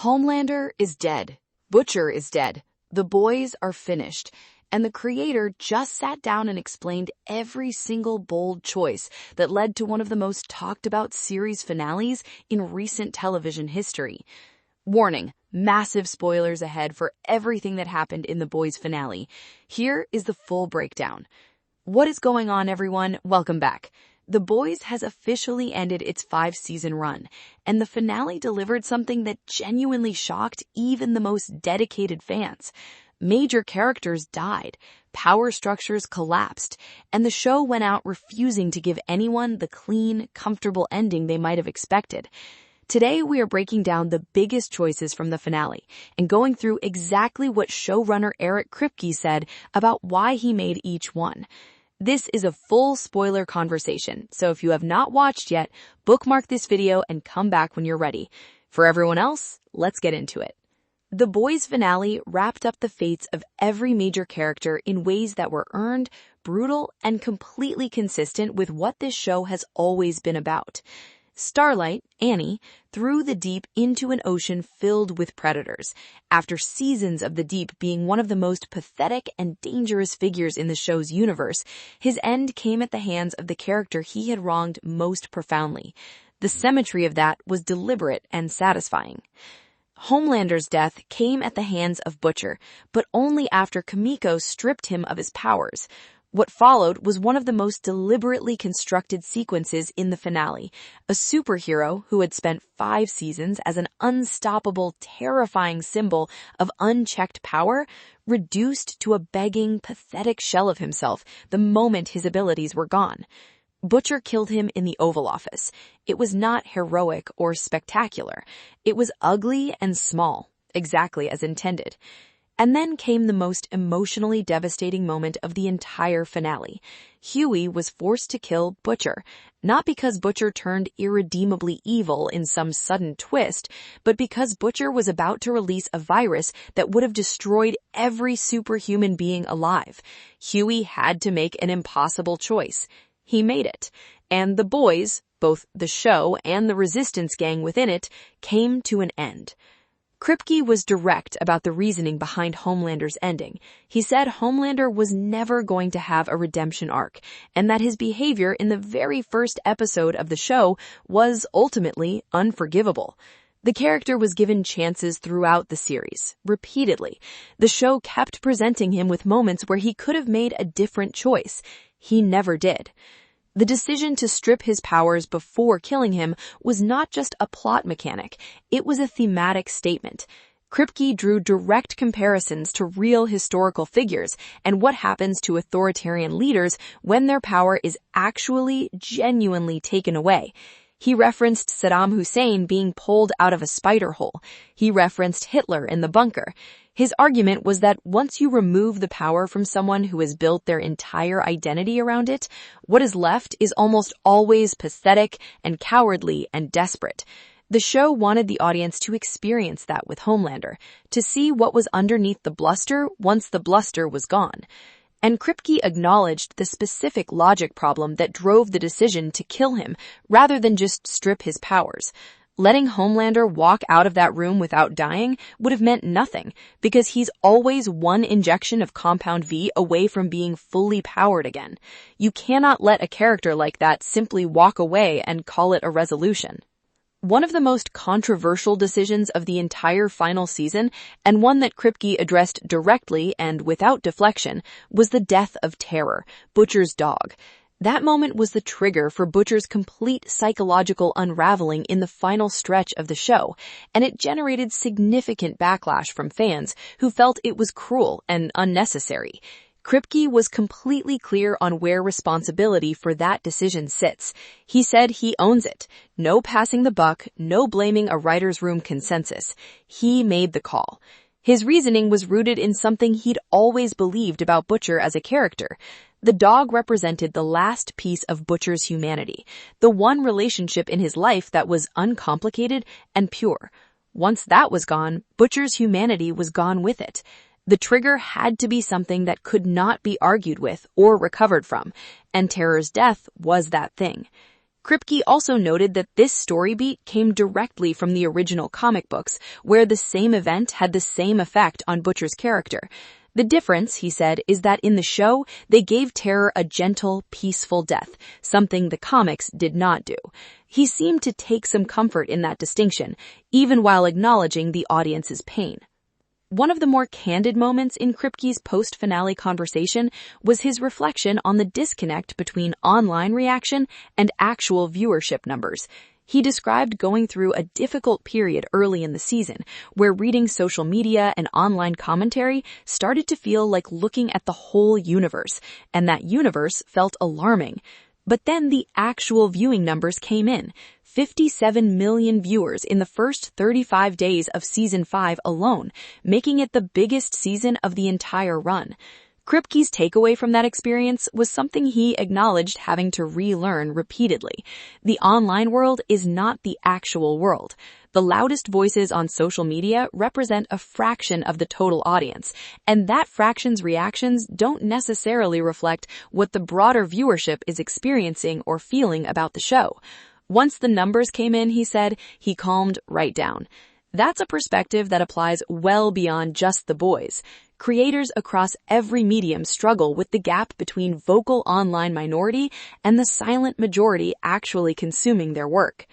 Homelander is dead. Butcher is dead. The boys are finished. And the creator just sat down and explained every single bold choice that led to one of the most talked about series finales in recent television history. Warning, massive spoilers ahead for everything that happened in The Boys finale. Here is the full breakdown. What is going on, everyone? Welcome back. The Boys has officially ended its 5-season run, and the finale delivered something that genuinely shocked even the most dedicated fans. Major characters died, power structures collapsed, and the show went out refusing to give anyone the clean, comfortable ending they might have expected. Today, we are breaking down the biggest choices from the finale and going through exactly what showrunner Eric Kripke said about why he made each one. This is a full spoiler conversation, so if you have not watched yet, bookmark this video and come back when you're ready. For everyone else, let's get into it. The Boys finale wrapped up the fates of every major character in ways that were earned, brutal, and completely consistent with what this show has always been about. Starlight, Annie, threw the deep into an ocean filled with predators. After seasons of the deep being one of the most pathetic and dangerous figures in the show's universe, his end came at the hands of the character he had wronged most profoundly. The symmetry of that was deliberate and satisfying. Homelander's death came at the hands of Butcher, but only after Kimiko stripped him of his powers. What followed was one of the most deliberately constructed sequences in the finale. A superhero who had spent 5 seasons as an unstoppable, terrifying symbol of unchecked power, reduced to a begging, pathetic shell of himself the moment his abilities were gone. Butcher killed him in the Oval Office. It was not heroic or spectacular. It was ugly and small, exactly as intended. And then came the most emotionally devastating moment of the entire finale. Huey was forced to kill Butcher, not because Butcher turned irredeemably evil in some sudden twist, but because Butcher was about to release a virus that would have destroyed every superhuman being alive. Huey had to make an impossible choice. He made it, and the Boys, both the show and the resistance gang within it, came to an end. Kripke was direct about the reasoning behind Homelander's ending. He said Homelander was never going to have a redemption arc, and that his behavior in the very first episode of the show was ultimately unforgivable. The character was given chances throughout the series, repeatedly. The show kept presenting him with moments where he could have made a different choice. He never did. The decision to strip his powers before killing him was not just a plot mechanic, it was a thematic statement. Kripke drew direct comparisons to real historical figures and what happens to authoritarian leaders when their power is actually, genuinely taken away. He referenced Saddam Hussein being pulled out of a spider hole. He referenced Hitler in the bunker. His argument was that once you remove the power from someone who has built their entire identity around it, what is left is almost always pathetic and cowardly and desperate. The show wanted the audience to experience that with Homelander, to see what was underneath the bluster once the bluster was gone. And Kripke acknowledged the specific logic problem that drove the decision to kill him rather than just strip his powers. Letting Homelander walk out of that room without dying would have meant nothing, because he's always one injection of Compound V away from being fully powered again. You cannot let a character like that simply walk away and call it a resolution. One of the most controversial decisions of the entire final season, and one that Kripke addressed directly and without deflection, was the death of Terror, Butcher's dog. That moment was the trigger for Butcher's complete psychological unraveling in the final stretch of the show, and it generated significant backlash from fans who felt it was cruel and unnecessary. Kripke was completely clear on where responsibility for that decision sits. He said he owns it. No passing the buck, no blaming a writer's room consensus. He made the call. His reasoning was rooted in something he'd always believed about Butcher as a character. The dog represented the last piece of Butcher's humanity, the one relationship in his life that was uncomplicated and pure. Once that was gone, Butcher's humanity was gone with it. The trigger had to be something that could not be argued with or recovered from, and Terror's death was that thing. Kripke also noted that this story beat came directly from the original comic books, where the same event had the same effect on Butcher's character. The difference, he said, is that in the show, they gave Terror a gentle, peaceful death, something the comics did not do. He seemed to take some comfort in that distinction, even while acknowledging the audience's pain. One of the more candid moments in Kripke's post-finale conversation was his reflection on the disconnect between online reaction and actual viewership numbers. He described going through a difficult period early in the season, where reading social media and online commentary started to feel like looking at the whole universe, and that universe felt alarming. But then the actual viewing numbers came in. 57 million viewers in the first 35 days of Season 5 alone, making it the biggest season of the entire run. Kripke's takeaway from that experience was something he acknowledged having to relearn repeatedly. The online world is not the actual world. The loudest voices on social media represent a fraction of the total audience, and that fraction's reactions don't necessarily reflect what the broader viewership is experiencing or feeling about the show. Once the numbers came in, he said, he calmed right down. That's a perspective that applies well beyond just the boys. Creators across every medium struggle with the gap between vocal online minority and the silent majority actually consuming their work.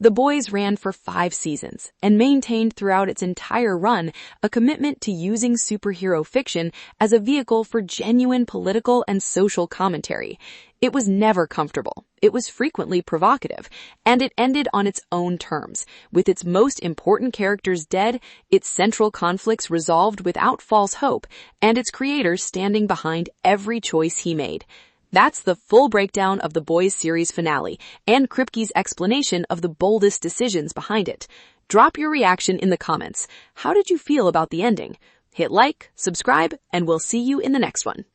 The Boys ran for 5 seasons and maintained throughout its entire run a commitment to using superhero fiction as a vehicle for genuine political and social commentary. It was never comfortable. It was frequently provocative, and it ended on its own terms, with its most important characters dead, its central conflicts resolved without false hope, and its creators standing behind every choice he made. That's the full breakdown of the Boys series finale and Kripke's explanation of the boldest decisions behind it. Drop your reaction in the comments. How did you feel about the ending? Hit like, subscribe, and we'll see you in the next one.